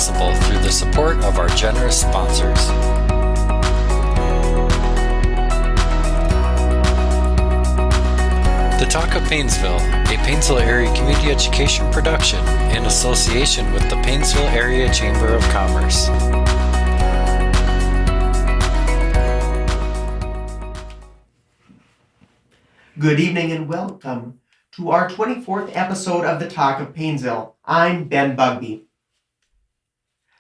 possible through the support of our generous sponsors. The Talk of Paynesville, a Paynesville Area Community Education production in association with the Paynesville Area Chamber of Commerce. Good evening and welcome to our 24th episode of the Talk of Paynesville. I'm Ben Bugby.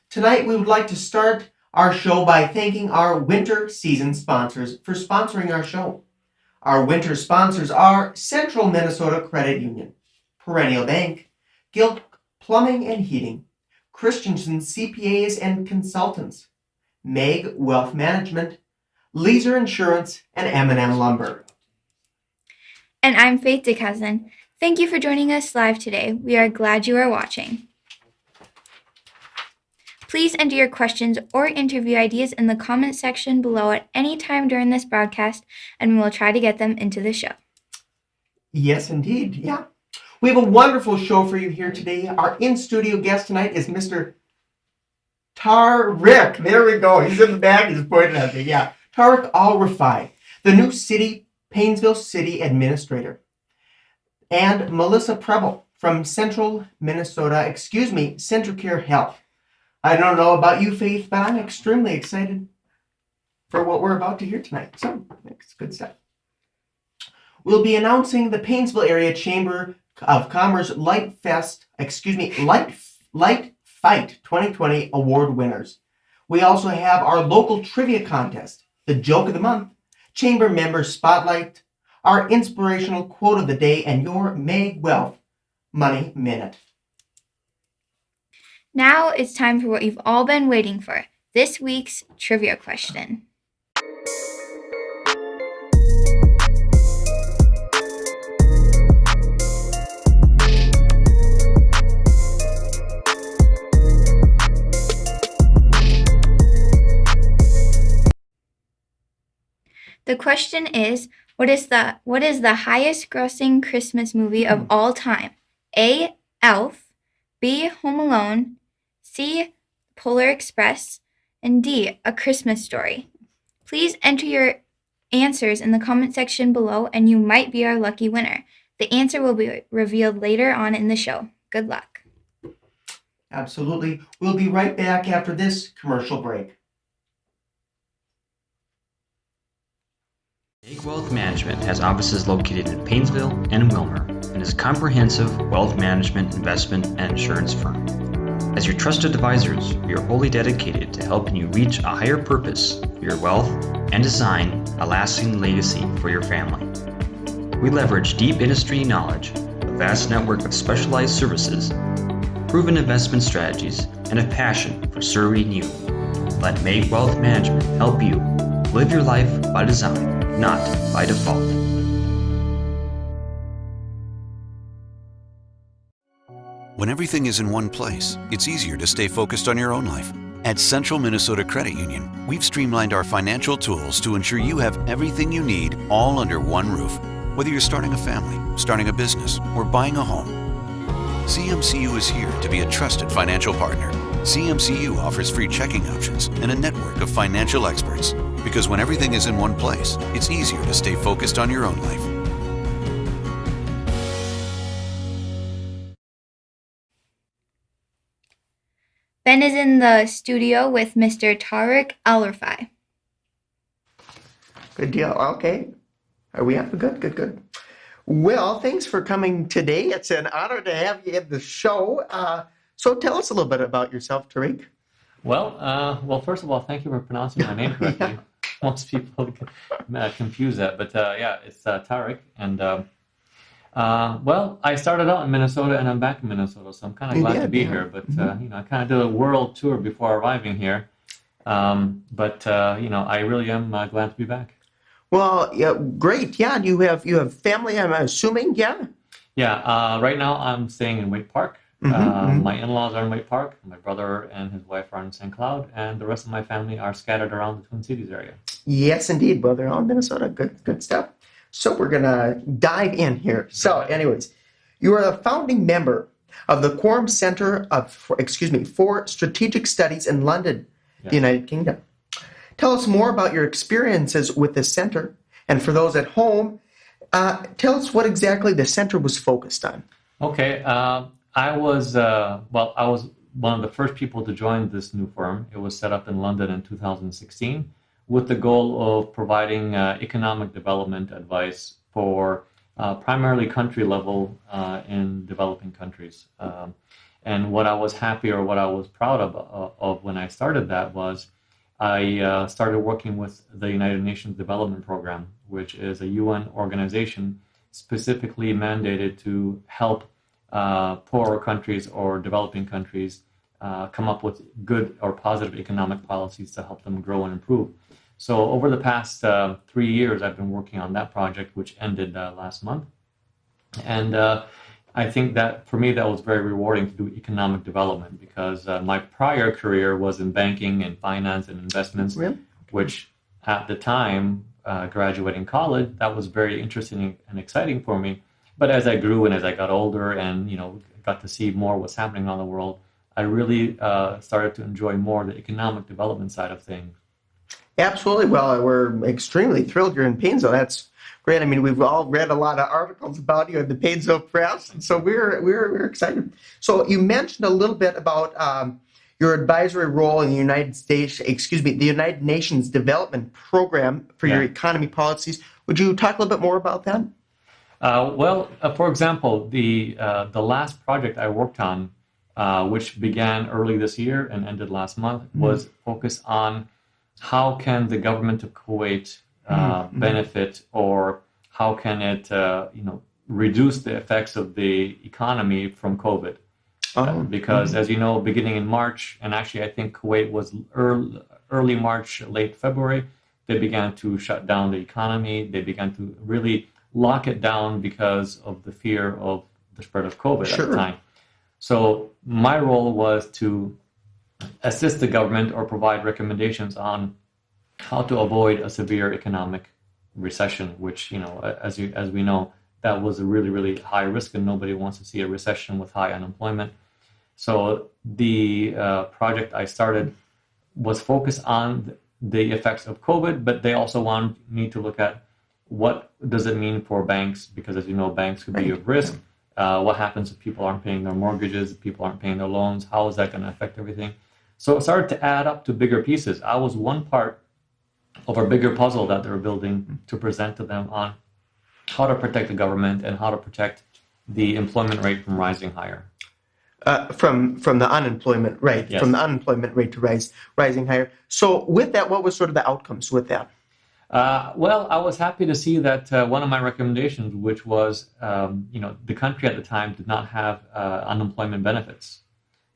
Tonight we would like to start our show by thanking our winter season sponsors for sponsoring our show. Our winter sponsors are Central Minnesota Credit Union, Perennial Bank, Gilk Plumbing and Heating, Christensen CPAs and Consultants, Meg Wealth Management, Leaser Insurance, and M&M Lumber. And I'm Faith DeCousin. Thank you for joining us live today. We are glad you are watching. Please enter your questions or interview ideas in the comment section below at any time during this broadcast, and we will try to get them into the show. Yes, indeed. Yeah. We have a wonderful show for you here today. Our in-studio guest tonight is Mr. Tariq. There we go. He's in the back. He's pointing at me. Yeah. Tariq Al-Rifai, the new Paynesville City Administrator. And Melissa Pribyl from CentraCare Health. I don't know about you, Faith, but I'm extremely excited for what we're about to hear tonight. So, it's good stuff. We'll be announcing the Paynesville Area Chamber of Commerce Light Fight 2020 award winners. We also have our local trivia contest, the Joke of the Month, Chamber Member Spotlight, our inspirational quote of the day, and your Meg Wealth Money Minute. Now it's time for what you've all been waiting for, this week's trivia question. The question is, what is the highest grossing Christmas movie of all time? A. Elf, B. Home Alone, C. Polar Express, and D. A Christmas Story. Please enter your answers in the comment section below and you might be our lucky winner. The answer will be revealed later on in the show. Good luck. Absolutely. We'll be right back after this commercial break. Meg Wealth Management has offices located in Paynesville and Willmar and is a comprehensive wealth management, investment, and insurance firm. As your trusted advisors, we are wholly dedicated to helping you reach a higher purpose for your wealth and design a lasting legacy for your family. We leverage deep industry knowledge, a vast network of specialized services, proven investment strategies, and a passion for serving you. Let Meg Wealth Management help you live your life by design, not by default. When everything is in one place, it's easier to stay focused on your own life. At Central Minnesota Credit Union, we've streamlined our financial tools to ensure you have everything you need all under one roof. Whether you're starting a family, starting a business, or buying a home, CMCU is here to be a trusted financial partner. CMCU offers free checking options and a network of financial experts. Because when everything is in one place, it's easier to stay focused on your own life. Ben is in the studio with Mr. Tariq Al-Rifai. Good deal. Okay. Are we up? Good. Well, thanks for coming today. It's an honor to have you in the show. So tell us a little bit about yourself, Tariq. Well, first of all, thank you for pronouncing my name correctly. Yeah. Most people confuse that, but it's Tariq, and I started out in Minnesota, and I'm back in Minnesota, so I'm kind of glad to be here. But I kind of did a world tour before arriving here, I really am glad to be back. Well, yeah, great. Yeah, you have family, I'm assuming. Yeah. Yeah. Right now, I'm staying in Wake Park. My in-laws are in Wake Park. My brother and his wife are in St. Cloud, and the rest of my family are scattered around the Twin Cities area. Yes, indeed. Well, they're all in Minnesota. Good stuff. So we're going to dive in here. So anyways, you are a founding member of the Quorum Center for Strategic Studies in London, Yes. the United Kingdom. Tell us more about your experiences with the center. And for those at home, tell us what exactly the center was focused on. Okay. I was one of the first people to join this new firm. It was set up in London in 2016 with the goal of providing economic development advice for primarily country level in developing countries. And what I was happy or what I was proud of when I started that was I started working with the United Nations Development Program, which is a UN organization specifically mandated to help poorer countries or developing countries come up with good or positive economic policies to help them grow and improve. So over the past 3 years, I've been working on that project, which ended last month. And I think that for me, that was very rewarding to do economic development because my prior career was in banking and finance and investments, Really? which at the time, graduating college, that was very interesting and exciting for me. But as I grew and as I got older and got to see more what's happening around the world, I really started to enjoy more the economic development side of things. Absolutely. Well, we're extremely thrilled you're in Paynesville. That's great. I mean, we've all read a lot of articles about you in the Paynesville Press, and so we're excited. So you mentioned a little bit about your advisory role in the the United Nations Development Program for your economy policies. Would you talk a little bit more about that? For example, the last project I worked on, which began early this year and ended last month, was focused on how can the government of Kuwait benefit, or how can it reduce the effects of the economy from COVID? Because as you know, beginning in March, and actually I think Kuwait was early March, late February, they began to shut down the economy. They began to really lock it down because of the fear of the spread of COVID at the time. So my role was to assist the government or provide recommendations on how to avoid a severe economic recession, which, as we know, that was a really, really high risk, and nobody wants to see a recession with high unemployment. So the project I started was focused on the effects of COVID, but they also wanted me to look at what does it mean for banks, because as you know, banks could be at risk. What happens if people aren't paying their mortgages, if people aren't paying their loans? How is that going to affect everything? So it started to add up to bigger pieces. I was one part of a bigger puzzle that they were building to present to them on how to protect the government and how to protect the employment rate from rising higher. From the unemployment rate, Yes. from the unemployment rate to rising higher. So with that, what was sort of the outcomes with that? I was happy to see that one of my recommendations, which was, the country at the time did not have unemployment benefits.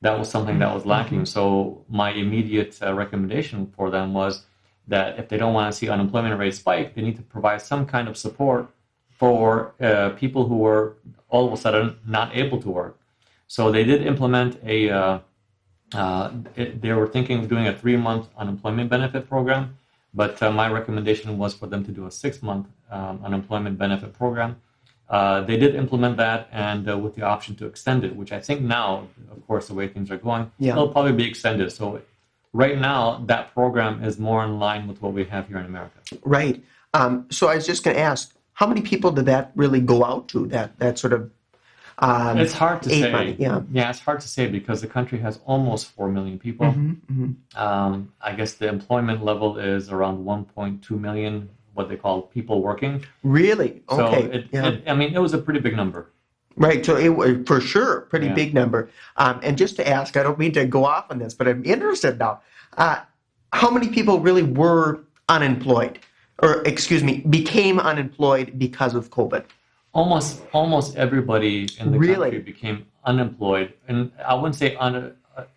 That was something that was lacking. So my immediate recommendation for them was that if they don't want to see unemployment rate spike, they need to provide some kind of support for people who were all of a sudden not able to work. So they did implement they were thinking of doing a 3-month unemployment benefit program. But my recommendation was for them to do a 6-month unemployment benefit program. They did implement that, and with the option to extend it, which I think now, of course, the way things are going, it'll probably be extended. So right now, that program is more in line with what we have here in America. Right. So I was just going to ask, how many people did that really go out to, that sort of it's hard to say. money? It's hard to say because the country has almost 4 million people. I guess the employment level is around 1.2 million, what they call people working. Really? Okay. So it was a pretty big number. Right. So it was for sure pretty big number. And just to ask, I don't mean to go off on this, but I'm interested now. How many people really were unemployed, or became unemployed because of COVID? Almost everybody in the country became unemployed, and I wouldn't say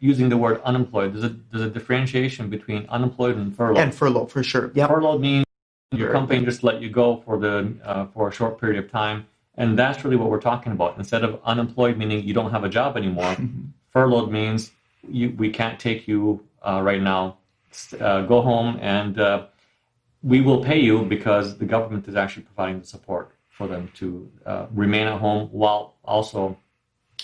using the word unemployed. There's a differentiation between unemployed and furloughed. And furlough, for sure. Yep. Furloughed means your company just let you go for a short period of time, and that's really what we're talking about. Instead of unemployed meaning you don't have a job anymore, furloughed means we can't take you right now. Go home, and we will pay you because the government is actually providing the support for them to remain at home while also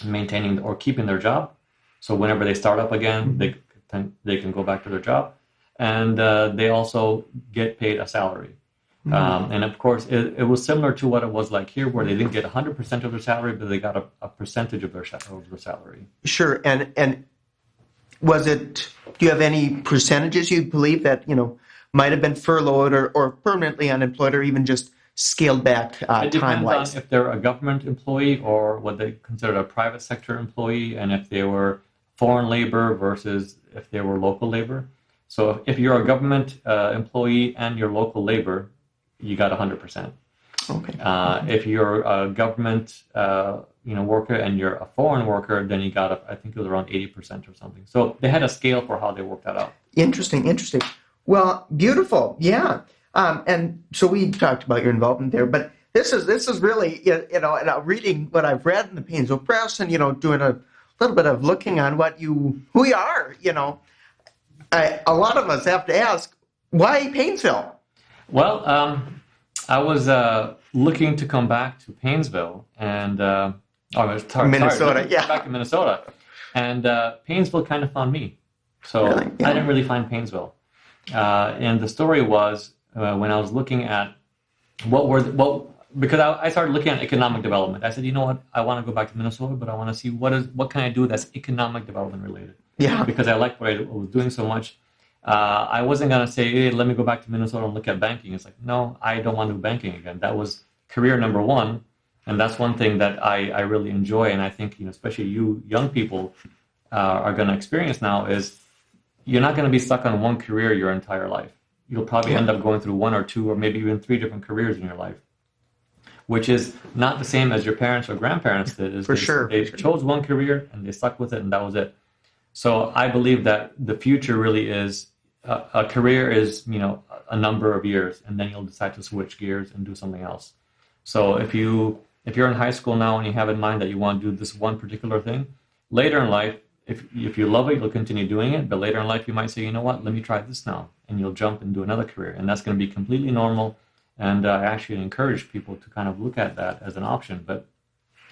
maintaining or keeping their job. So whenever they start up again, they can go back to their job, and they also get paid a salary. And of course, it was similar to what it was like here, where they didn't get 100% of their salary, but they got a percentage of their salary. Sure. And was it? Do you have any percentages you believe that might have been furloughed or permanently unemployed, or even just scaled back It depends time-wise? on if they're a government employee or what they consider a private sector employee, and if they were foreign labor versus if they were local labor. So if you're a government employee and you're local labor, you got 100%. Okay. If you're a government worker and you're a foreign worker, then you got, I think it was around 80% or something. So they had a scale for how they worked that out. Interesting. Well, beautiful. Yeah. And so we talked about your involvement there, but this is really, and reading what I've read in the Paynesville Press, and doing a little bit of looking on who you are. A lot of us have to ask, why Paynesville? Well, I was looking to come back to Paynesville, and Minnesota, yeah. Back to Minnesota, and Paynesville kind of found me. So Really? Yeah. I didn't really find Paynesville, and the story was when I was looking at because I started looking at economic development. I said, you know what, I want to go back to Minnesota, but I want to see what can I do that's economic development related. Yeah. Because I liked what I was doing so much. I wasn't going to say, hey, let me go back to Minnesota and look at banking. It's like, no, I don't want to do banking again. That was career number one. And that's one thing that I really enjoy. And I think, especially you young people are going to experience now is you're not going to be stuck on one career your entire life. You'll probably end up going through one or two or maybe even 3 different careers in your life, which is not the same as your parents or grandparents did. They chose one career and they stuck with it, and that was it. So I believe that the future really is a career is, a number of years, and then you'll decide to switch gears and do something else. So if you're in high school now and you have in mind that you want to do this one particular thing, later in life, if you love it, you'll continue doing it. But later in life, you might say, you know what, let me try this now, and you'll jump and do another career, and that's going to be completely normal. And I actually encourage people to kind of look at that as an option. But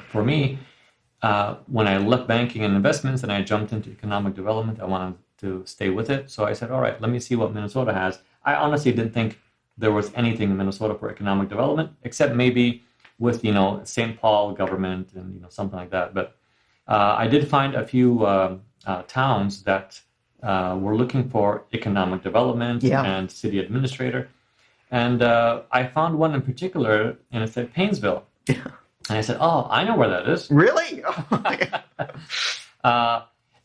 for me, when I left banking and investments and I jumped into economic development, I wanted to stay with it. So I said, all right, let me see what Minnesota has. I honestly didn't think there was anything in Minnesota for economic development, except maybe with, St. Paul government and, something like that. But I did find a few towns that were looking for economic development and city administrator. And I found one in particular, and it said Paynesville. Yeah. And I said, oh, I know where that is. Really?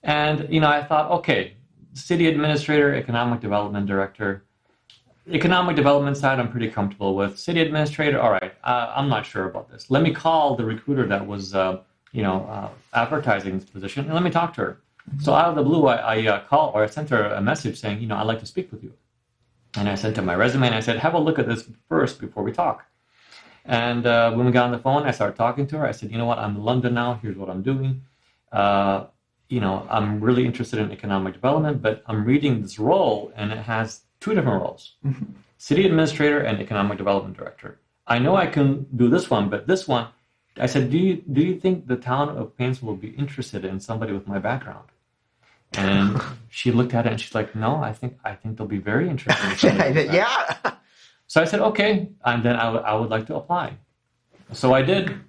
And, I thought, okay, city administrator, economic development director. Economic development side, I'm pretty comfortable with. City administrator, all right, I'm not sure about this. Let me call the recruiter that was, advertising this position, and let me talk to her. So out of the blue, I sent her a message saying, I'd like to speak with you. And I sent her my resume, and I said, have a look at this first before we talk. And when we got on the phone, I started talking to her. I said, you know what, I'm in London now. Here's what I'm doing. I'm really interested in economic development, but I'm reading this role, and it has 2 different roles. Mm-hmm. City administrator and economic development director. I know I can do this one, but this one, I said, do you think the town of Paynesville will be interested in somebody with my background? And she looked at it and she's like, no, I think they'll be very interested in Yeah. So I said, okay, and then I would like to apply. So I did.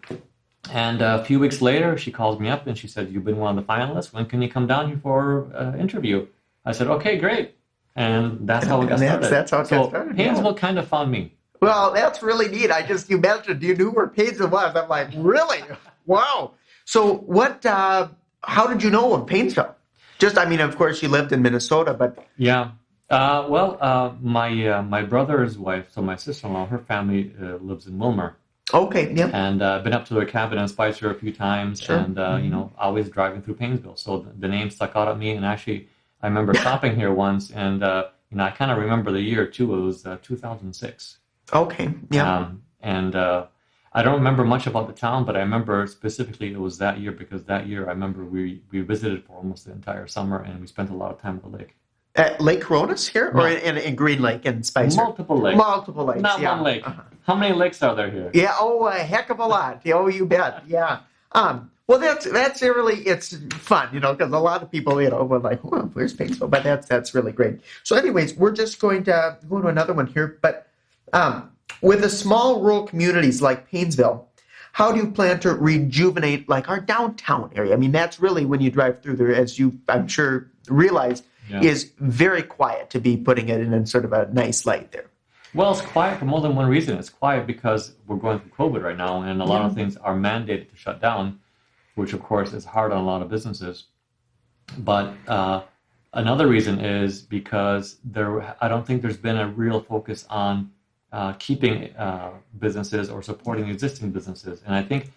And a few weeks later, she calls me up and she said, you've been one of the finalists. When can you come down here for an interview? I said, okay, great. And that's how it got started. That's how it got started. Paynesville kind of found me. Well, that's really neat. You mentioned you knew where Paynesville was. I'm like, really? Wow. So how did you know of Paynesville? Of course, you lived in Minnesota, but... Yeah. My brother's wife, so my sister-in-law, her family lives in Wilmer. Okay, yeah. And I've been up to their cabin in Spicer a few times, sure. And, always driving through Paynesville. So the name stuck out at me, and actually, I remember stopping here once, and, I kind of remember the year, too. It was 2006. Okay, yeah. I don't remember much about the town, but I remember specifically it was that year, because that year I remember we visited for almost the entire summer, and we spent a lot of time at the lake. At Lake Coronas here, or in Green Lake in Spicer? Multiple lakes. Multiple lakes, Not one lake. Uh-huh. How many lakes are there here? Yeah, a heck of a lot. Oh, you bet, yeah. Well, that's really, it's fun, because a lot of people, were like, oh, where's Paynesville? But that's really great. So anyways, we're just going to go to another one here. But with the small rural communities like Paynesville, how do you plan to rejuvenate like our downtown area? I mean, that's really when you drive through there, as you, I'm sure, realize, is very quiet to be putting it in sort of a nice light there. Well, it's quiet for more than one reason. It's quiet because we're going through COVID right now, and a lot of things are mandated to shut down, which of course is hard on a lot of businesses. But another reason is because I don't think there's been a real focus on keeping businesses or supporting existing businesses. And I think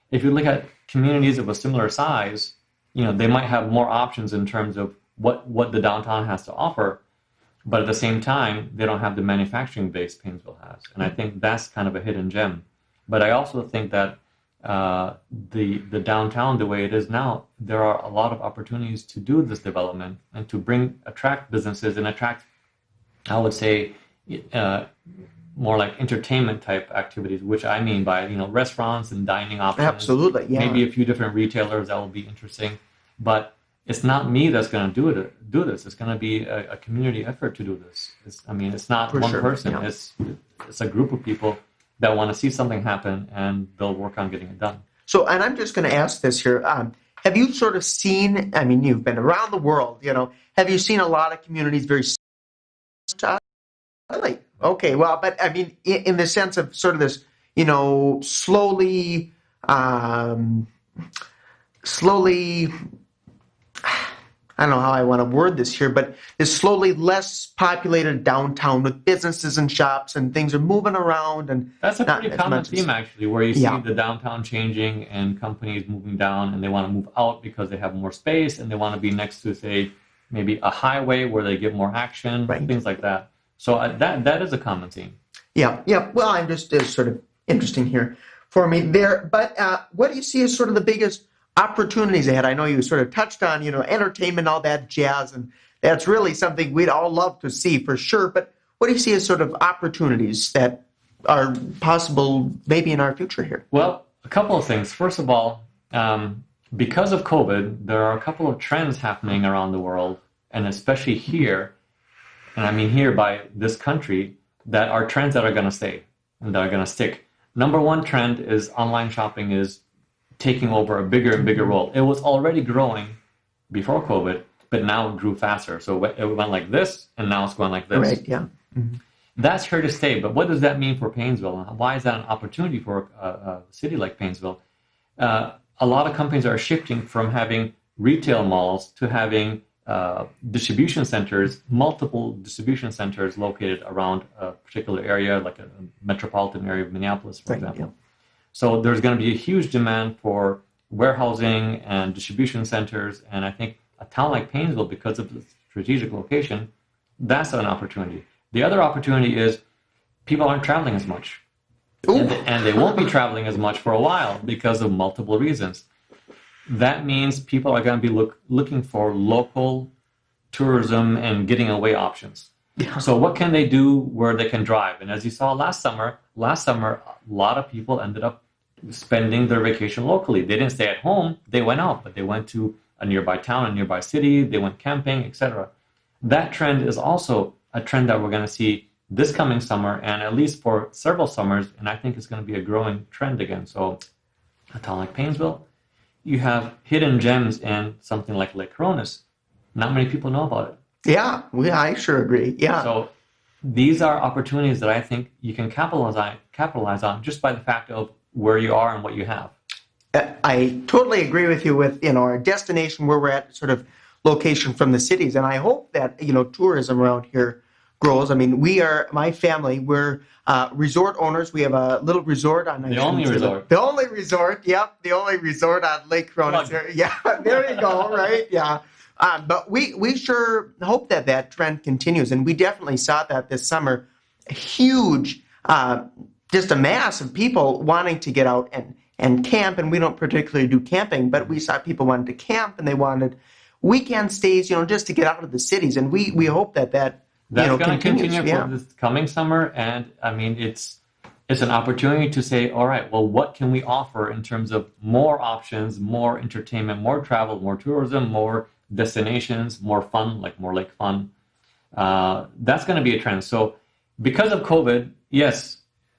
if you look at communities of a similar size, they might have more options in terms of what the downtown has to offer. But at the same time, they don't have the manufacturing base Paynesville has. And I think that's kind of a hidden gem. But I also think that the downtown, the way it is now, there are a lot of opportunities to do this development and to attract businesses and attract, I would say, more like entertainment type activities, which I mean by, restaurants and dining options. Absolutely, yeah. Maybe a few different retailers that will be interesting. But it's not me that's going to do this. It's going to be a community effort to do this. It's not one person. Yeah. It's a group of people that want to see something happen, and they'll work on getting it done. So, and I'm just going to ask this here. Have you sort of seen, you've been around the world, have you seen a lot of communities very really? Okay, well, but in the sense of sort of this, slowly, I don't know how I want to word this here, but is slowly less populated downtown with businesses and shops and things are moving around. And that's a pretty common theme, actually, where you see the downtown changing and companies moving down and they want to move out because they have more space and they want to be next to, say, maybe a highway where they get more action, things like that. So that is a common theme. Yeah. Well, I'm just sort of interesting here for me there. But what do you see as sort of the biggest opportunities ahead? I know you sort of touched on, entertainment, all that jazz, and that's really something we'd all love to see for sure. But what do you see as sort of opportunities that are possible maybe in our future here? Well, a couple of things. First of all, because of COVID, there are a couple of trends happening around the world, and especially here, and I mean here by this country, that are trends that are going to stay and that are going to stick. Number one trend is online shopping is taking over a bigger and bigger role. It was already growing before COVID, but now it grew faster. So it went like this, and now it's going like this. Right, yeah. Mm-hmm. That's here to stay. But what does that mean for Paynesville? And why is that an opportunity for a city like Paynesville? A lot of companies are shifting from having retail malls to having distribution centers, multiple distribution centers located around a particular area, like a metropolitan area of Minneapolis, for example. Yeah. So there's going to be a huge demand for warehousing and distribution centers. And I think a town like Paynesville, because of the strategic location, that's an opportunity. The other opportunity is people aren't traveling as much. And they won't be traveling as much for a while because of multiple reasons. That means people are going to be looking for local tourism and getting away options. Yeah. So what can they do where they can drive? And as you saw last summer, a lot of people ended up spending their vacation locally. They didn't stay at home, they went out, but they went to a nearby town, a nearby city, they went camping, etc. That trend is also a trend that we're going to see this coming summer, and at least for several summers, and I think it's going to be a growing trend again. So a town like Paynesville, you have hidden gems in something like Lake Coronis. Not many people know about it. Yeah, I sure agree. Yeah. So these are opportunities that I think you can capitalize on just by the fact of where you are and what you have. I totally agree with you with, our destination where we're at, sort of location from the cities. And I hope that, tourism around here grows. My family, we're resort owners. We have a little resort on the only resort. The only resort, yep. The only resort on Lake Coronis. Yeah, there you go, right? Yeah. But we sure hope that trend continues. And we definitely saw that this summer. A huge, just a mass of people wanting to get out and camp. And we don't particularly do camping, but we saw people wanted to camp and they wanted weekend stays, just to get out of the cities. And we hope that that's going to continue for this coming summer. And it's it's an opportunity to say, all right, well, what can we offer in terms of more options, more entertainment, more travel, more tourism, more destinations, more fun, like more lake fun. That's going to be a trend. So because of COVID, yes,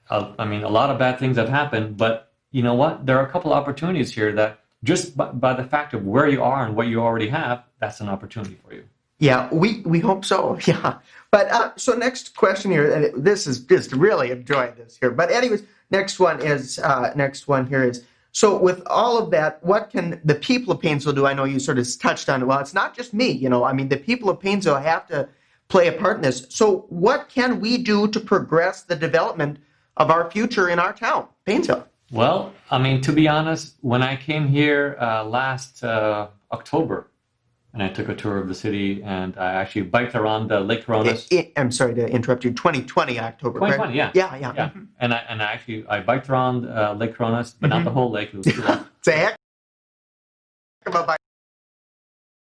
I mean, a lot of bad things have happened, but you know what? There are a couple of opportunities here that just by the fact of where you are and what you already have, that's an opportunity for you. Yeah, we hope so. Yeah, but so next question here, and this is just really enjoying this here. But anyways, next one here is, so with all of that, what can the people of Paynesville do? I know you sort of touched on it. Well, it's not just me, I mean, the people of Paynesville have to play a part in this. So what can we do to progress the development of our future in our town, Paynesville? Well, I mean, to be honest, when I came here last October, and I took a tour of the city, and I actually biked around Lake Coronas. I'm sorry to interrupt you. 2020 October. 2020, right? yeah. Yeah. Mm-hmm. And I biked around Lake Coronas, but not the whole lake. It was too long. It's a heck of a bike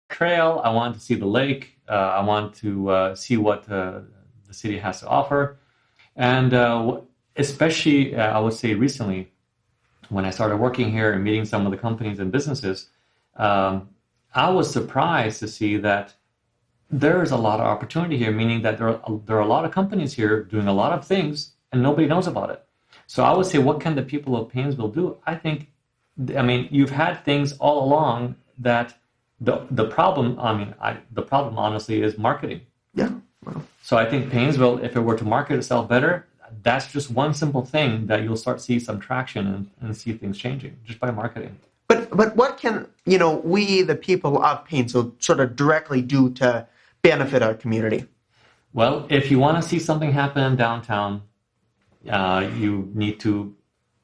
trail. I wanted to see the lake. I wanted to see what the city has to offer, and especially I would say recently, when I started working here and meeting some of the companies and businesses. I was surprised to see that there is a lot of opportunity here, meaning that there are a lot of companies here doing a lot of things and nobody knows about it. So I would say, what can the people of Paynesville do? I mean, you've had things all along that the problem, the problem honestly is marketing. Yeah. Well. So I think Paynesville, if it were to market itself better, that's just one simple thing that you'll start to see some traction and see things changing just by marketing. But what can, we, the people of Paynesville, sort of directly do to benefit our community? Well, if you want to see something happen in downtown, you need to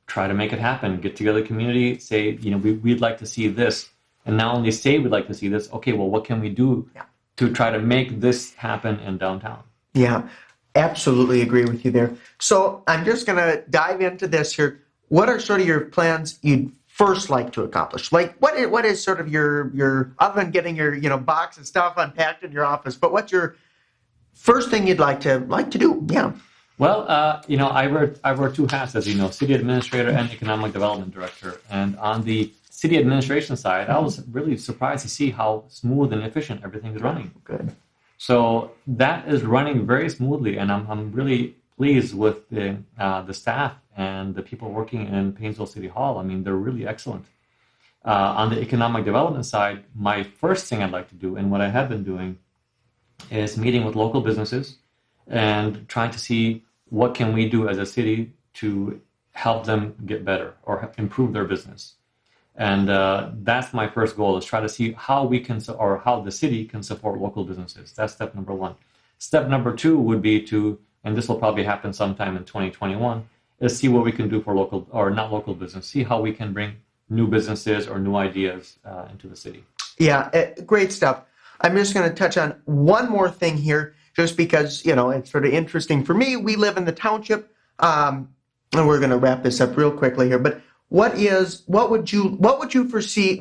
try to make it happen. Get together community, say, we'd like to see this. And not only say we'd like to see this, okay, well, what can we do to try to make this happen in downtown? Yeah, absolutely agree with you there. So I'm just going to dive into this here. What are sort of your plans you'd first like to accomplish? Like what is sort of your other than getting your box and stuff unpacked in your office, but what's your first thing you'd like to do? Yeah. Well, I wear two hats, as you know, city administrator and economic development director. And on the city administration side, I was really surprised to see how smooth and efficient everything is running. Good. So that is running very smoothly, and I'm really pleased with the staff and the people working in Paynesville City Hall. I mean, they're really excellent. On the economic development side, my first thing I'd like to do, and what I have been doing, is meeting with local businesses and trying to see what can we do as a city to help them get better or improve their business. And that's my first goal, is try to see how we can, or how the city can support local businesses. That's step number one. Step number two would be to, and this will probably happen sometime in 2021, is see what we can do for local, or not local business, see how we can bring new businesses or new ideas into the city. Yeah, great stuff. I'm just going to touch on one more thing here, just because, it's sort of interesting for me. We live in the township, and we're going to wrap this up real quickly here, but what would you foresee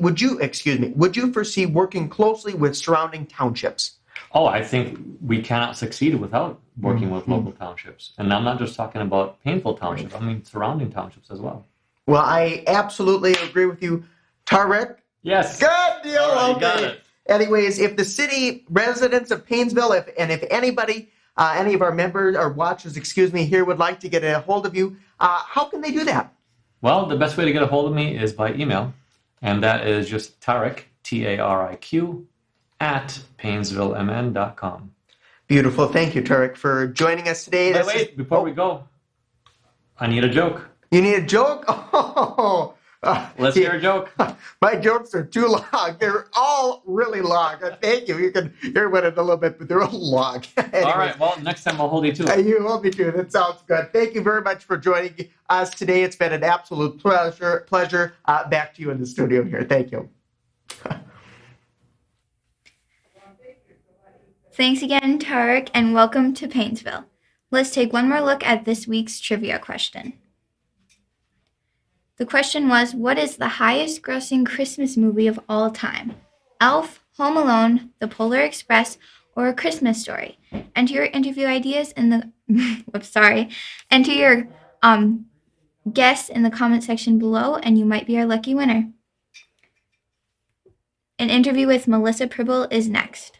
working closely with surrounding townships? Oh, I think we cannot succeed without working with local townships. And I'm not just talking about Paynesville Township, I mean surrounding townships as well. Well, I absolutely agree with you. Tariq? Yes. Good deal. All right, okay. got it. Anyways, if the city residents of Paynesville, if anybody, any of our members or watchers, here would like to get a hold of you, how can they do that? Well, the best way to get a hold of me is by email, and that is just Tariq, Tariq, at PaynesvilleMN.com. Beautiful. Thank you, Tariq, for joining us today. But wait, before we go, I need a joke. You need a joke? Oh, let's hear a joke. My jokes are too long. They're all really long. Thank you. You can hear one in a little bit, but they're all long. Anyway, all right. Well, next time I'll hold you to it. You hold me to it. That sounds good. Thank you very much for joining us today. It's been an absolute pleasure. Back to you in the studio here. Thank you. Thanks again, Tariq, and welcome to Paynesville. Let's take one more look at this week's trivia question. The question was, what is the highest grossing Christmas movie of all time? Elf, Home Alone, The Polar Express, or A Christmas Story? Enter your interview ideas in the Enter your Guess in the comment section below, and you might be our lucky winner. An interview with Melissa Pribyl is next.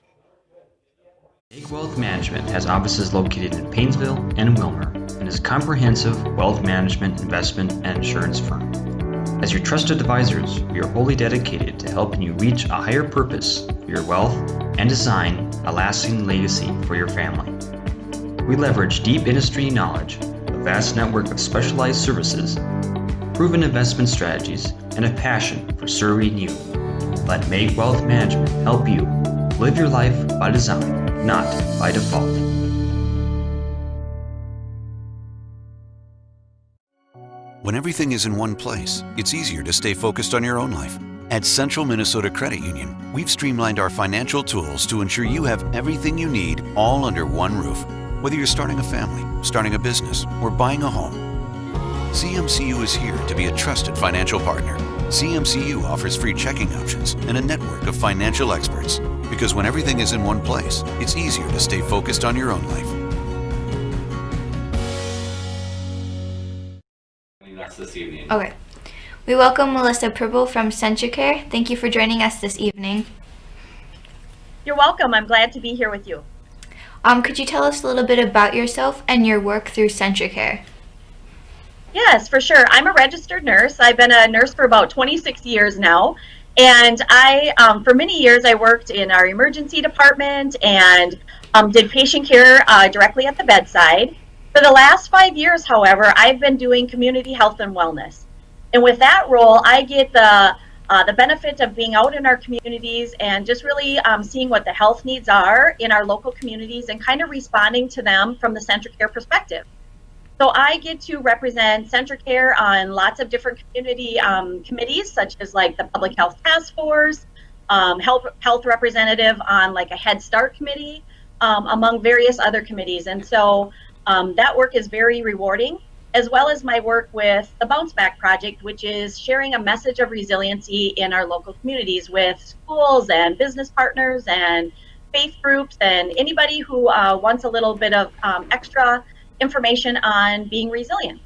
Make Wealth Management has offices located in Paynesville and Wilmer and is a comprehensive wealth management, investment, and insurance firm. As your trusted advisors, we are wholly dedicated to helping you reach a higher purpose for your wealth and design a lasting legacy for your family. We leverage deep industry knowledge, a vast network of specialized services, proven investment strategies, and a passion for serving you. Let Make Wealth Management help you live your life by design, not by default. When everything is in one place, it's easier to stay focused on your own life. At Central Minnesota Credit Union, we've streamlined our financial tools to ensure you have everything you need all under one roof. Whether you're starting a family, starting a business, or buying a home, CMCU is here to be a trusted financial partner. CMCU offers free checking options and a network of financial experts. Because when everything is in one place, it's easier to stay focused on your own life. This evening. Okay. We welcome Melissa Pribyl from CentraCare. Thank you for joining us this evening. You're welcome. I'm glad to be here with you. Could you tell us a little bit about yourself and your work through CentraCare? Yes, for sure. I'm a registered nurse. I've been a nurse for about 26 years now. And for many years, I worked in our emergency department and did patient care directly at the bedside. For the last 5 years, however, I've been doing community health and wellness. And with that role, I get the benefit of being out in our communities and just really seeing what the health needs are in our local communities and kind of responding to them from the CentraCare perspective. So I get to represent CentraCare on lots of different community committees, such as like the Public Health Task Force, health representative on like a Head Start committee, among various other committees. And so that work is very rewarding, as well as my work with the Bounce Back Project, which is sharing a message of resiliency in our local communities with schools and business partners and faith groups and anybody who wants a little bit of extra information on being resilient.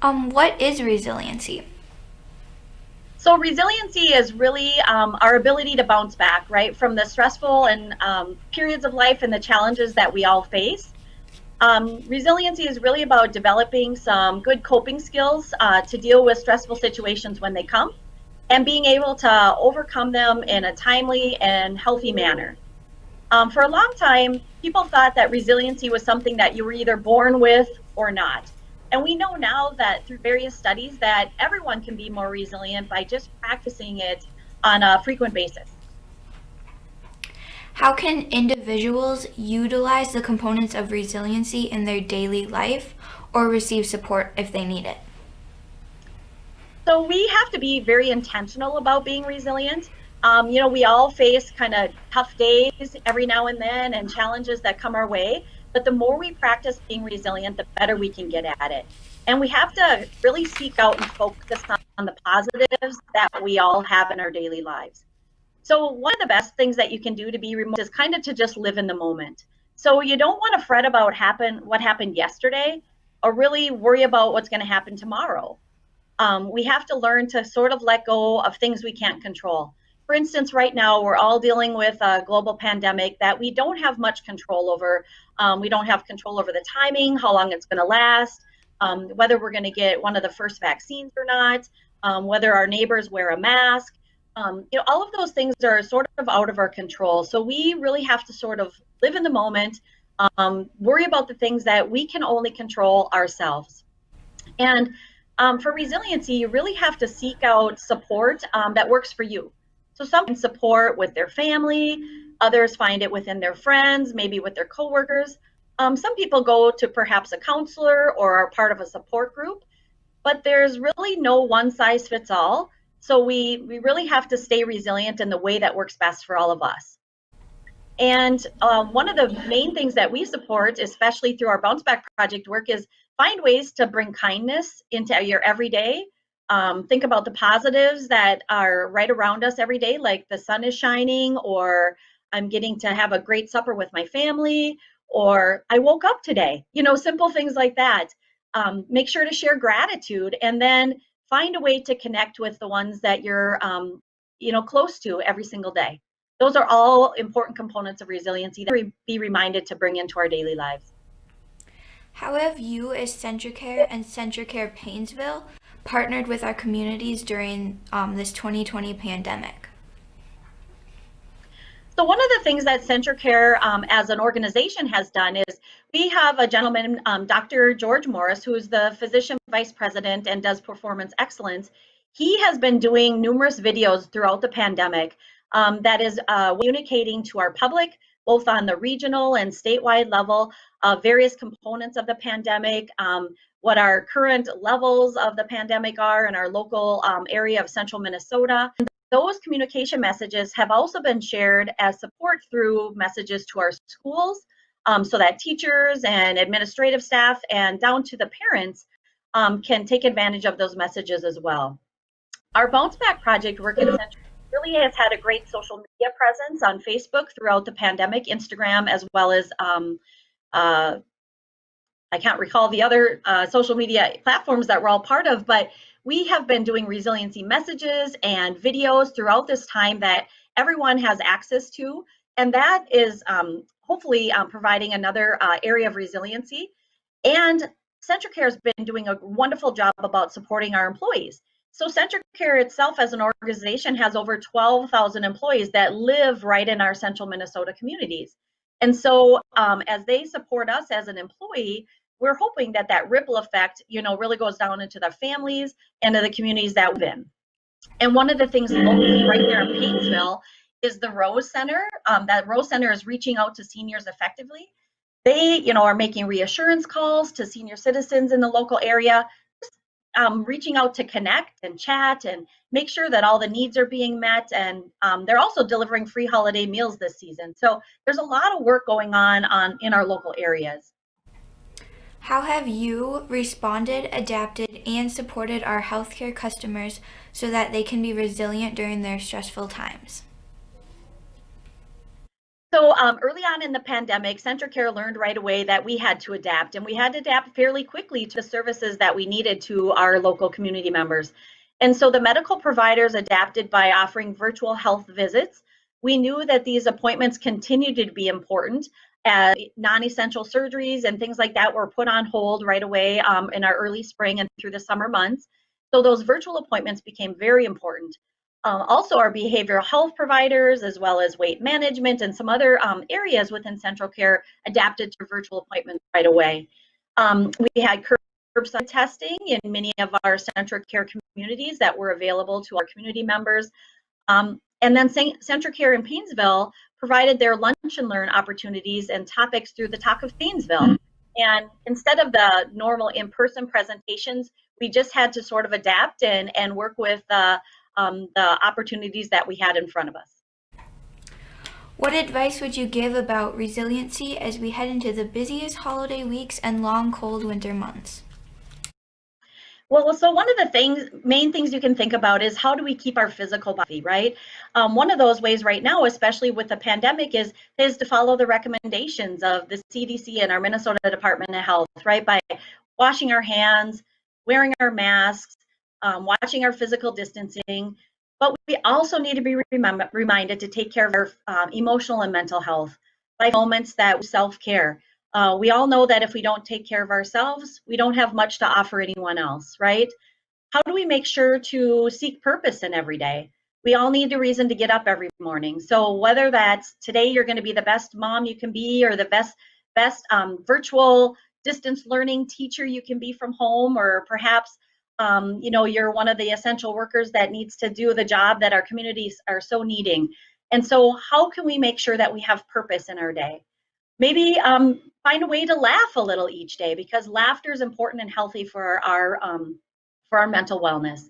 What is resiliency? So resiliency is really our ability to bounce back, right, from the stressful and periods of life and the challenges that we all face. Resiliency is really about developing some good coping skills to deal with stressful situations when they come and being able to overcome them in a timely and healthy manner. For a long time, people thought that resiliency was something that you were either born with or not. And we know now that through various studies that everyone can be more resilient by just practicing it on a frequent basis. How can individuals utilize the components of resiliency in their daily life or receive support if they need it? So we have to be very intentional about being resilient. We all face kind of tough days every now and then and challenges that come our way. But the more we practice being resilient, the better we can get at it. And we have to really seek out and focus on the positives that we all have in our daily lives. So one of the best things that you can do to be remote is kind of to just live in the moment. So you don't want to fret about what happened yesterday or really worry about what's going to happen tomorrow. We have to learn to sort of let go of things we can't control. For instance, right now, we're all dealing with a global pandemic that we don't have much control over. We don't have control over the timing, how long it's going to last, whether we're going to get one of the first vaccines or not, whether our neighbors wear a mask. All of those things are sort of out of our control. So we really have to sort of live in the moment, worry about the things that we can only control ourselves. And for resiliency, you really have to seek out support that works for you. So some can support with their family, others find it within their friends, maybe with their coworkers. Some people go to perhaps a counselor or are part of a support group, but there's really no one size fits all. So we really have to stay resilient in the way that works best for all of us. And one of the main things that we support, especially through our Bounce Back Project work, is find ways to bring kindness into your everyday. Think about the positives that are right around us every day, like the sun is shining, or I'm getting to have a great supper with my family, or I woke up today. Simple things like that. make sure to share gratitude, and then find a way to connect with the ones that you're close to every single day. Those are all important components of resiliency that we be reminded to bring into our daily lives. How have you, as CentraCare and CentraCare Paynesville, partnered with our communities during this 2020 pandemic? So one of the things that CentraCare as an organization has done is we have a gentleman, Dr. George Morris, who is the physician vice president and does performance excellence. He has been doing numerous videos throughout the pandemic that is communicating to our public, both on the regional and statewide level, various components of the pandemic, what our current levels of the pandemic are in our local area of central Minnesota. Those communication messages have also been shared as support through messages to our schools, so that teachers and administrative staff and down to the parents can take advantage of those messages as well. Our Bounce Back Project work at CentraCare really has had a great social media presence on Facebook throughout the pandemic, Instagram, as well as I can't recall the other social media platforms that we're all part of, but we have been doing resiliency messages and videos throughout this time that everyone has access to, and that is hopefully providing another area of resiliency. And CentraCare has been doing a wonderful job about supporting our employees. So CentraCare itself as an organization has over 12,000 employees that live right in our central Minnesota communities. And so as they support us as an employee, we're hoping that that ripple effect, really goes down into their families and to the communities that we're in. And one of the things locally right there in Paynesville is the Rose Center. That Rose Center is reaching out to seniors effectively. They, are making reassurance calls to senior citizens in the local area, reaching out to connect and chat and make sure that all the needs are being met. And they're also delivering free holiday meals this season. So there's a lot of work going on in our local areas. How have you responded, adapted, and supported our healthcare customers so that they can be resilient during their stressful times? So early on in the pandemic, CentraCare learned right away that we had to adapt, and we had to adapt fairly quickly to the services that we needed to our local community members. And so the medical providers adapted by offering virtual health visits. We knew that these appointments continued to be important. Non-essential surgeries and things like that were put on hold right away in our early spring and through the summer months. So those virtual appointments became very important. Also, our behavioral health providers, as well as weight management and some other areas within CentraCare, adapted to virtual appointments right away. We had curbside testing in many of our CentraCare communities that were available to our community members. And then CentraCare in Paynesville provided their lunch and learn opportunities and topics through the Talk of Paynesville. And instead of the normal in-person presentations, we just had to sort of adapt and work with the opportunities that we had in front of us. What advice would you give about resiliency as we head into the busiest holiday weeks and long, cold winter months? Well, so one of the main things you can think about is how do we keep our physical body, right? One of those ways right now, especially with the pandemic, is to follow the recommendations of the CDC and our Minnesota Department of Health, right? By washing our hands, wearing our masks, watching our physical distancing. But we also need to be reminded to take care of our emotional and mental health by moments that self-care. We all know that if we don't take care of ourselves, we don't have much to offer anyone else, right? How do we make sure to seek purpose in every day? We all need a reason to get up every morning. So whether that's today you're going to be the best mom you can be, or the best virtual distance learning teacher you can be from home, or perhaps you're one of the essential workers that needs to do the job that our communities are so needing. And so how can we make sure that we have purpose in our day? Maybe find a way to laugh a little each day, because laughter is important and healthy for our mental wellness.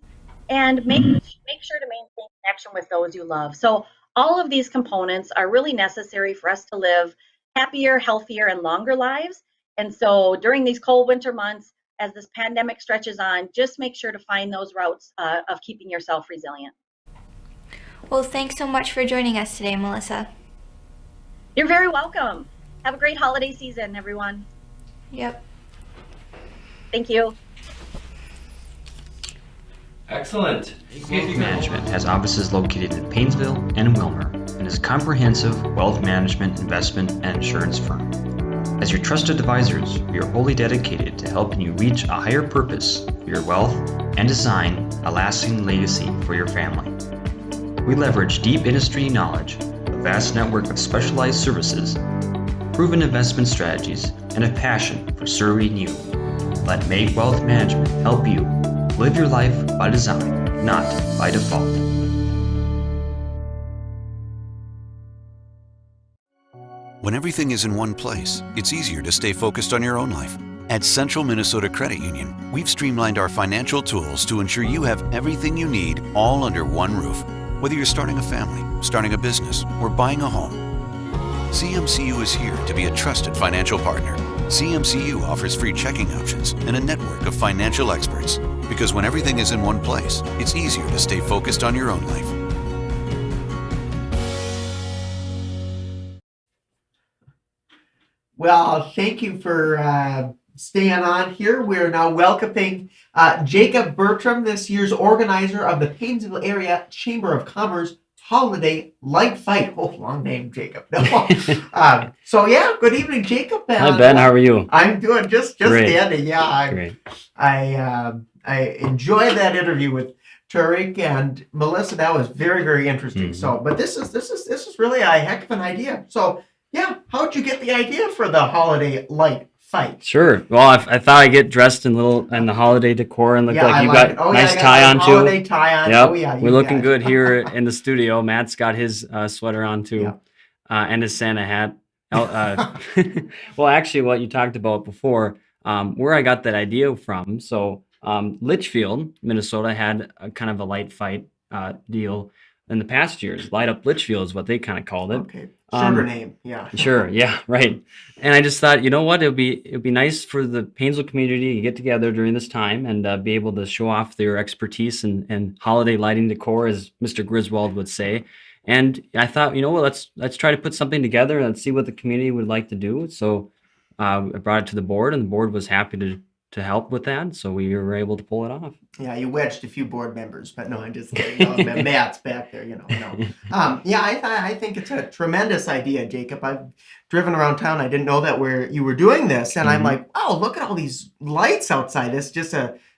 And make sure to maintain connection with those you love. So all of these components are really necessary for us to live happier, healthier, and longer lives. And so during these cold winter months, as this pandemic stretches on, just make sure to find those routes of keeping yourself resilient. Well, thanks so much for joining us today, Melissa. You're very welcome. Have a great holiday season, everyone. Yep. Thank you. Excellent. Wealth Management has offices located in Paynesville and in Wilmer and is a comprehensive wealth management, investment, and insurance firm. As your trusted advisors, we are wholly dedicated to helping you reach a higher purpose for your wealth and design a lasting legacy for your family. We leverage deep industry knowledge, a vast network of specialized services, proven investment strategies, and a passion for serving you. Let Make Wealth Management help you live your life by design, not by default. When everything is in one place, it's easier to stay focused on your own life. At Central Minnesota Credit Union, we've streamlined our financial tools to ensure you have everything you need all under one roof. Whether you're starting a family, starting a business, or buying a home, CMCU is here to be a trusted financial partner. CMCU offers free checking options and a network of financial experts. Because when everything is in one place, it's easier to stay focused on your own life. Well, thank you for staying on here. We're now welcoming Jacob Bertram, this year's organizer of the Paynesville Area Chamber of Commerce Holiday Light Fight. Oh, long name, Jacob. No. So yeah, good evening, Jacob. Hi, Ben. How are you? I'm doing just Great. dandy. Yeah, Great. I enjoyed that interview with Tariq and Melissa. That was very, very interesting. Mhm. So, but this is really a heck of an idea. So yeah, how'd you get the idea for the holiday light fight? Sure. Well, I thought I'd get dressed in the holiday decor and look Yeah, like I you like got it. nice I got tie my on too. holiday tie on. Yep. Oh yeah, We're you looking got it. good here in the studio. Matt's got his sweater on too, Yeah. and his Santa hat. Well, actually, what you talked about before, where I got that idea from. So, Litchfield, Minnesota, had a kind of a light fight deal in the past years. Light Up Litchfield is what they kind of called it. Okay, sugar name. Yeah. Sure. Yeah. Right. And I just thought, you know what, it'd be nice for the Paynesville community to get together during this time and be able to show off their expertise and holiday lighting decor, as Mr. Griswold would say. And I thought, you know what, let's try to put something together and see what the community would like to do. So I brought it to the board, and the board was happy to help with that. So we were able to pull it off. Yeah, you wedged a few board members, but no, I'm just kidding. No, Matt's back there, No. Yeah, I think it's a tremendous idea, Jacob. I've driven around town. I didn't know that you were doing this, and I'm like, wow, look at all these lights outside. It's just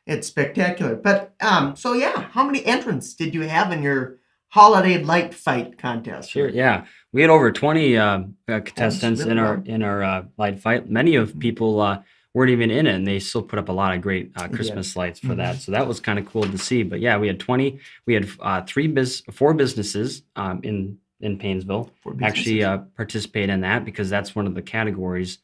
it's spectacular. But so yeah, how many entrants did you have in your holiday light fight contest? Sure. Yeah, we had over 20 contestants really in our light fight. Many of people weren't even in it, and they still put up a lot of great Christmas lights for that. So that was kind of cool to see. But yeah, we had 20. We had four businesses in Paynesville actually participate in that, because that's one of the categories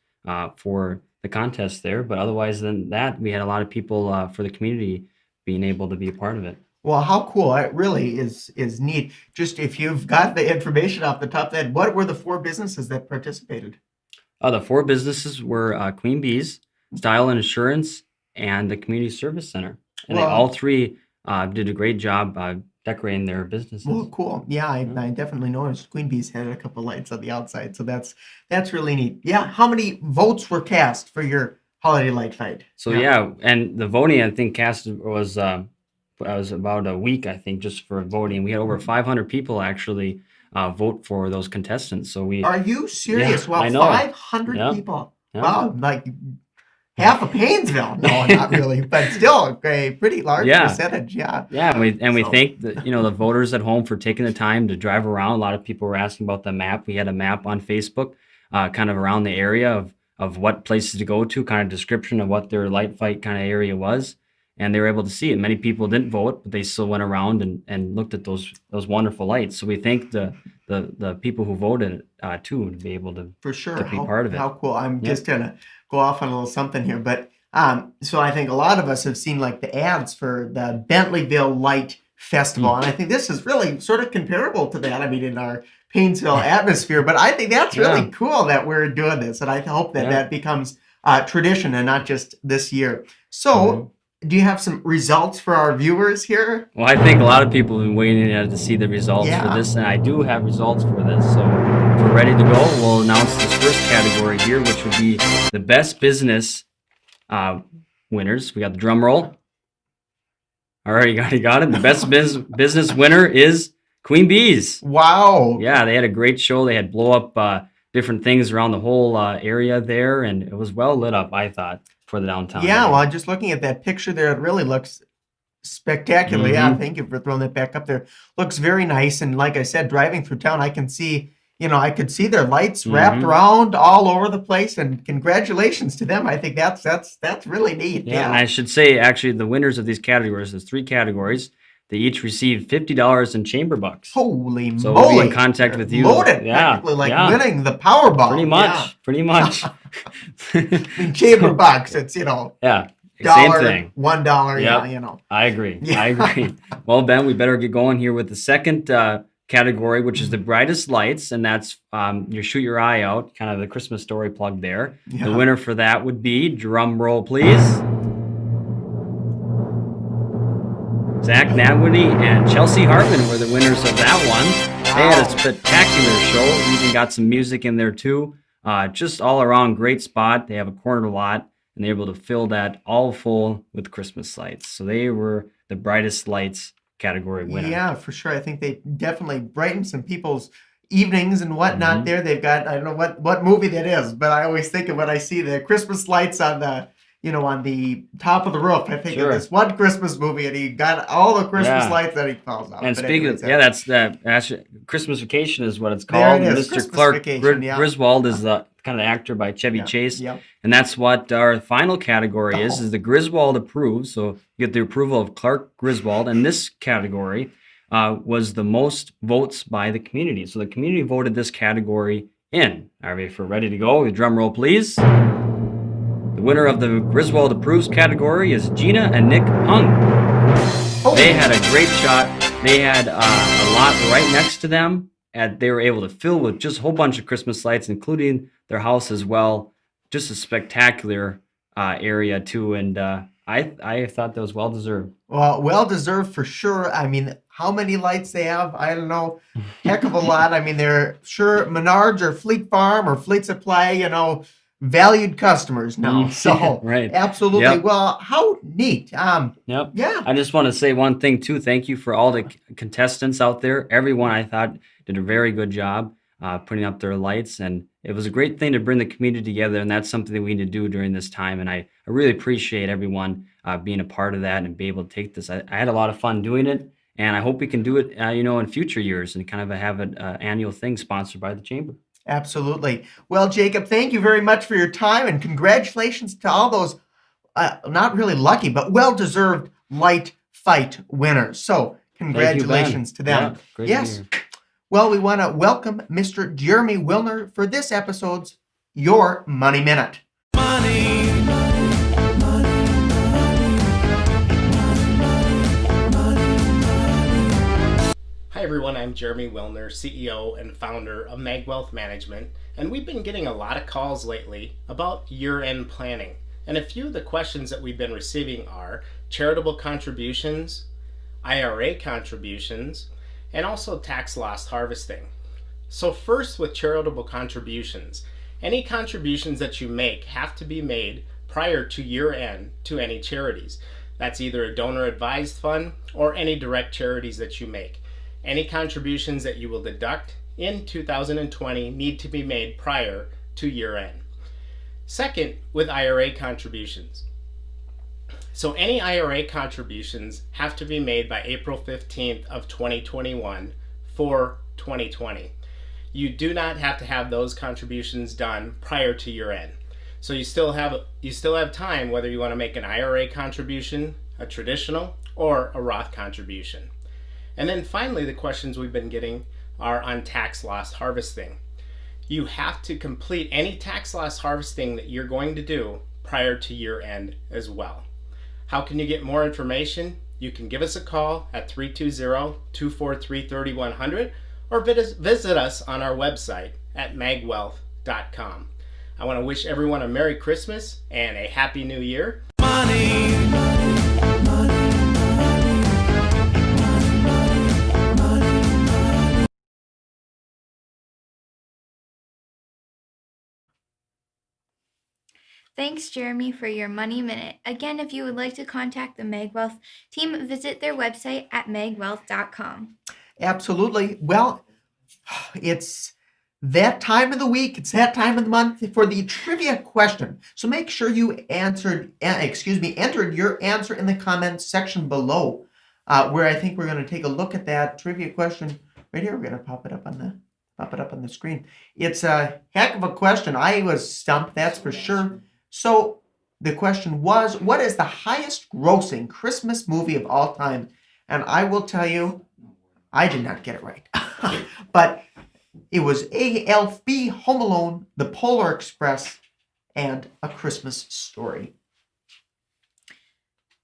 for the contest there. But otherwise than that, we had a lot of people for the community being able to be a part of it. Well, how cool. It really is neat. Just if you've got the information off the top of that, what were the four businesses that participated? The four businesses were Queen Bee's, Style and Insurance, and the Community Service Center. And they all three did a great job decorating their businesses. Well, cool. Yeah, I definitely noticed Queen Bee's had a couple lights on the outside, so that's really neat. Yeah, how many votes were cast for your holiday light fight? So yeah, and the voting, I think, cast was about a week, I think, just for voting. We had over 500 people actually vote for those contestants. So Are you serious? Yeah, Well, I know. 500 people. Yeah. Wow, like half of Paynesville. No, not really, but still a pretty large percentage. Yeah. Yeah, we thank the voters at home for taking the time to drive around. A lot of people were asking about the map. We had a map on Facebook, kind of around the area of what places to go to, kind of description of what their light fight kind of area was, and they were able to see it. Many people didn't vote, but they still went around and looked at those wonderful lights. So we thank the people who voted too, to be able to for sure to be part of it. How cool! I'm just gonna go off on a little something here, but so I think a lot of us have seen like the ads for the Bentleyville Light Festival, and I think this is really sort of comparable to that. I mean, in our Paynesville atmosphere, but I think that's really cool that we're doing this, and I hope that that becomes tradition and not just this year. So. Do you have some results for our viewers here? Well, I think a lot of people have been waiting to see the results for this, and I do have results for this. So if we're ready to go, we'll announce this first category here, which would be the best business winners. We got the drum roll. All right, you got it. The best business winner is Queen Bees. Wow. Yeah, they had a great show. They had blow up different things around the whole area there, and it was well lit up, I thought, for the downtown. Yeah, area. well, just looking at that picture there, it really looks spectacular. Yeah, Mhm. thank you for throwing that back up there. Looks very nice. And like I said, driving through town, I can see, I could see their lights wrapped Mhm. around all over the place. And congratulations to them. I think that's really neat. Yeah, and I should say, actually, the winners of these categories, there's 3 categories. They each received $50 in chamber bucks. Holy So moly. we'll be in contact with you. Loaded, Yeah, practically like yeah. winning the Powerball. Pretty much. Pretty much. I mean, chamber bucks, it's, Yeah. dollar, Same thing. $1, Yep. yeah. I agree. Yeah. I agree. Well, Ben, we better get going here with the second category, which is the brightest lights, and that's you shoot your eye out, kind of the Christmas story plug there. Yeah. The winner for that would be, drum roll, please. Zach Nagwity and Chelsea Hartman were the winners of that one. They had a spectacular show. Even got some music in there too. Just all around great spot. They have a corner lot, and they're able to fill that all full with Christmas lights. So they were the brightest lights category winner. Yeah, for sure. I think they definitely brighten some people's evenings and whatnot there. They've got, I don't know what movie that is, but I always think of when I see the Christmas lights on the, on the top of the roof. I think of this one Christmas movie, and he got all the Christmas lights that he falls off. And But speaking anyways, of, that's Christmas Vacation is what it's There called. it is, Mr. Christmas Clark Vacation, yeah. Griswold is the kind of actor by Chevy Chase. Yep. And that's what our final category is the Griswold approved. So you get the approval of Clark Griswold. And this category was the most votes by the community. So the community voted this category in. Are we ready to go? Drum roll, please. The winner of the Griswold Approves category is Gina and Nick Hung. They had a great shot. They had a lot right next to them, and they were able to fill with just a whole bunch of Christmas lights, including their house as well. Just a spectacular area too, and I thought that was well deserved. Well, well deserved for sure. I mean, how many lights they have? I don't know. Heck of a lot. I mean, they're sure Menards or Fleet Farm or Fleet Supply, valued customers now. So right. Absolutely. Yep. Well, how neat. Yep. Yeah. I just want to say one thing too. Thank you for all the contestants out there. Everyone I thought did a very good job putting up their lights, and it was a great thing to bring the community together, and that's something that we need to do during this time. And I really appreciate everyone being a part of that and be able to take this. I had a lot of fun doing it, and I hope we can do it, in future years and kind of have an annual thing sponsored by the Chamber. Absolutely. Well, Jacob, thank you very much for your time, and congratulations to all those not really lucky, but well-deserved light fight winners. So congratulations to them. Yeah, great yes. to hear. Well, we want to welcome Mr. Jeremy Wilner for this episode's Your Money Minute. Hi everyone, I'm Jeremy Wilner, CEO and founder of Mag Wealth Management, and we've been getting a lot of calls lately about year-end planning. And a few of the questions that we've been receiving are charitable contributions, IRA contributions, and also tax loss harvesting. So first, with charitable contributions, any contributions that you make have to be made prior to year-end to any charities. That's either a donor-advised fund or any direct charities that you make. Any contributions that you will deduct in 2020 need to be made prior to year-end. Second, with IRA contributions. So any IRA contributions have to be made by April 15th of 2021 for 2020. You do not have to have those contributions done prior to year-end. So you still have time whether you want to make an IRA contribution, a traditional, or a Roth contribution. And then finally, the questions we've been getting are on tax loss harvesting. You have to complete any tax loss harvesting that you're going to do prior to year end as well. How can you get more information? You can give us a call at 320-243-3100 or visit us on our website at magwealth.com. I want to wish everyone a Merry Christmas and a Happy New Year. Thanks, Jeremy, for your Money Minute. Again, if you would like to contact the MagWealth team, visit their website at magwealth.com. Absolutely. Well, it's that time of the week. It's that time of the month for the trivia question. So make sure you entered your answer in the comments section below, where I think we're going to take a look at that trivia question right here. We're going to pop it up on the screen. It's a heck of a question. I was stumped, that's for sure. So the question was, what is the highest grossing Christmas movie of all time? And I will tell you, I did not get it right. But it was A, Elf, B, Home Alone, The Polar Express, and A Christmas Story.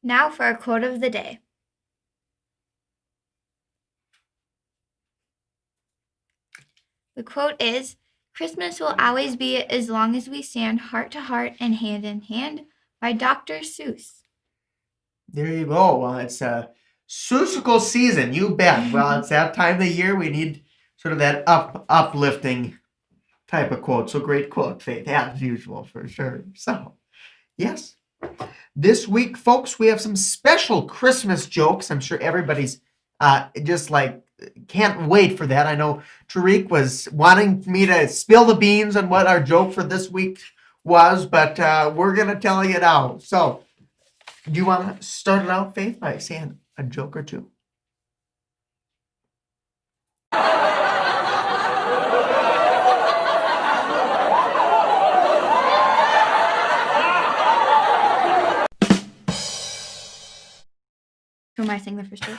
Now for our quote of the day. The quote is, "Christmas will always be as long as we stand heart to heart and hand in hand," by Dr. Seuss. There you go. Well, it's a Seussical season, you bet. Well, it's that time of the year we need sort of that uplifting type of quote. So great quote, Faith, as usual, for sure. So, yes. This week, folks, we have some special Christmas jokes. I'm sure everybody's just like can't wait for that. I know Tariq was wanting me to spill the beans on what our joke for this week was, but we're going to tell you now. So, do you want to start it out, Faith, by saying a joke or two? Who am I saying the first joke?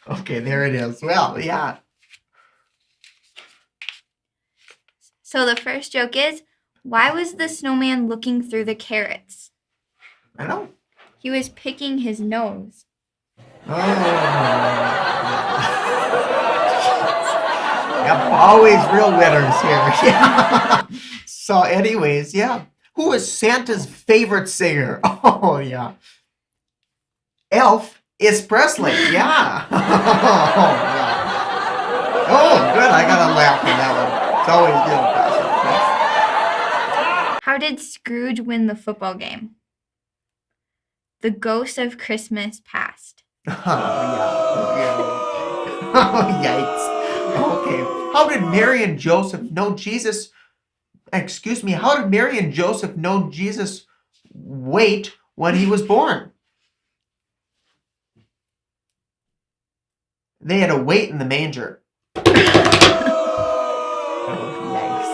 Okay, there it is. Well, yeah. So the first joke is, why was the snowman looking through the carrots? I know. He was picking his nose. Oh. Yep, always real winners here. Yeah. So anyways, yeah. Who is Santa's favorite singer? Oh, yeah. Elf is Presley. Yeah. Oh, yeah. Oh, good. I got to laugh at that one. It's always good. How did Scrooge win the football game? The ghost of Christmas past. Oh, yeah. Oh, yikes. Okay. How did Mary and Joseph know Jesus? Excuse me. How did Mary and Joseph know Jesus wait when he was born? They had to wait in the manger. Oh, yikes.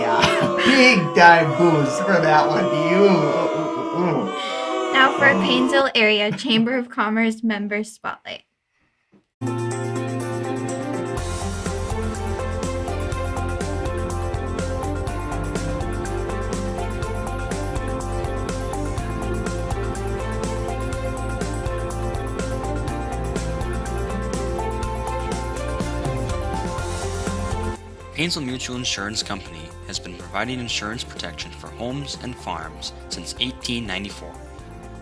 Yeah. Big time booze for that one. Now for a Paynesville Area Chamber of Commerce member spotlight. Paynesville Mutual Insurance Company has been providing insurance protection for homes and farms since 1894.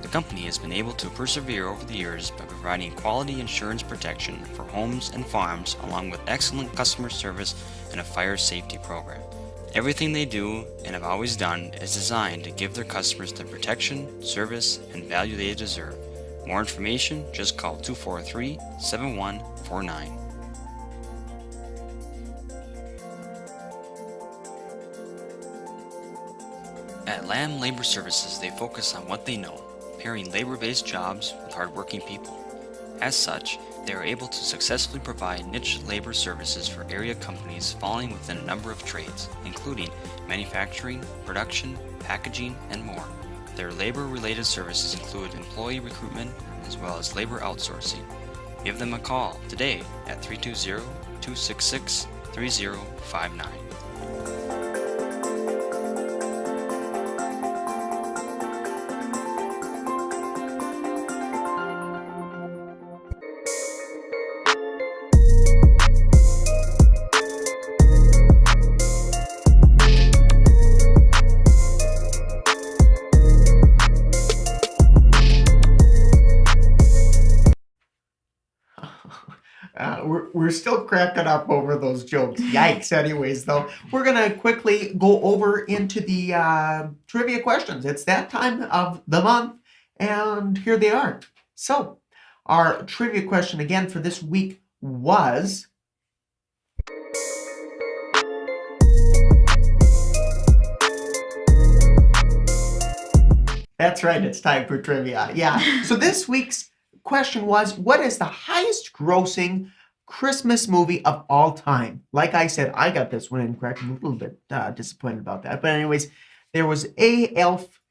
The company has been able to persevere over the years by providing quality insurance protection for homes and farms, along with excellent customer service and a fire safety program. Everything they do and have always done is designed to give their customers the protection, service, and value they deserve. More information, just call 243-7149. At Lamb Labor Services, they focus on what they know, pairing labor-based jobs with hardworking people. As such, they are able to successfully provide niche labor services for area companies falling within a number of trades, including manufacturing, production, packaging, and more. Their labor-related services include employee recruitment as well as labor outsourcing. Give them a call today at 320-266-3059. we're still cracking up over those jokes. Yikes. Anyways, though, we're going to quickly go over into the trivia questions. It's that time of the month, and here they are. So, our trivia question again for this week was... That's right, it's time for trivia. Yeah. So this week's question was, what is the highest grossing Christmas movie of all time? Like I said, I got this one incorrect. I'm a little bit disappointed about that. But anyways, there was A, Elf,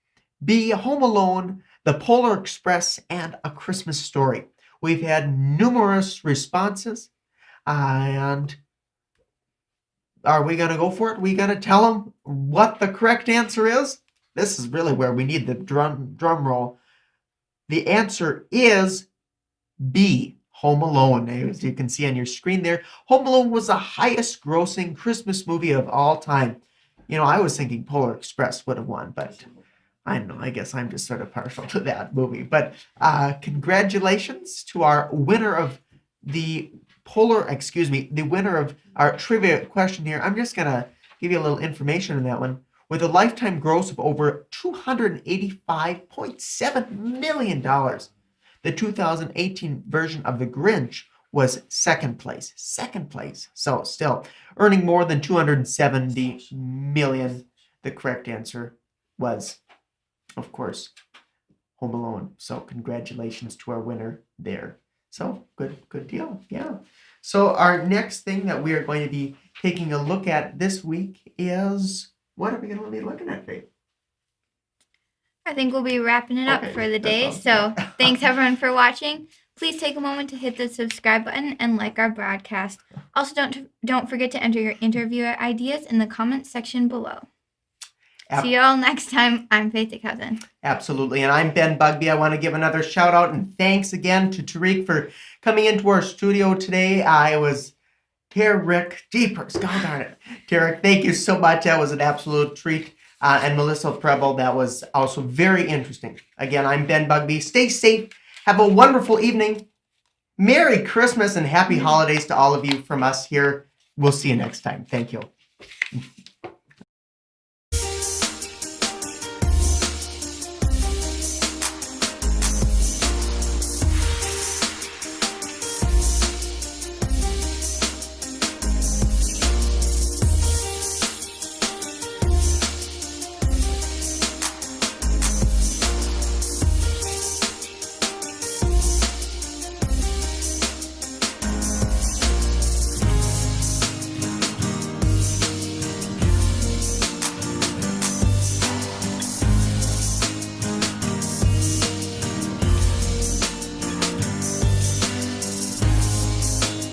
B, Home Alone, The Polar Express, and A Christmas Story. We've had numerous responses. And are we going to go for it? We going to tell them what the correct answer is? This is really where we need the drum roll. The answer is B, Home Alone. As you can see on your screen there, Home Alone was the highest grossing Christmas movie of all time. You know, I was thinking Polar Express would have won, but I don't know. I guess I'm just sort of partial to that movie. But congratulations to our winner of the winner of our trivia question here. I'm just going to give you a little information on that one. With a lifetime gross of over $285.7 million. The 2018 version of The Grinch was second place. So still earning more than $270 million. The correct answer was, of course, Home Alone. So congratulations to our winner there. So good deal. Yeah. So our next thing that we are going to be taking a look at this week is... What are we going to be looking at, Faith? I think we'll be wrapping it up for the day. So thanks everyone for watching. Please take a moment to hit the subscribe button and like our broadcast. Also, don't forget to enter your interview ideas in the comments section below. See you all next time. I'm Faith DeCousin. Absolutely. And I'm Ben Bugby. I want to give another shout out and thanks again to Tariq for coming into our studio today. Tariq, jeepers, God darn it. Tariq, thank you so much. That was an absolute treat. And Melissa Pribyl, that was also very interesting. Again, I'm Ben Bugby. Stay safe. Have a wonderful evening. Merry Christmas and happy holidays to all of you from us here. We'll see you next time. Thank you.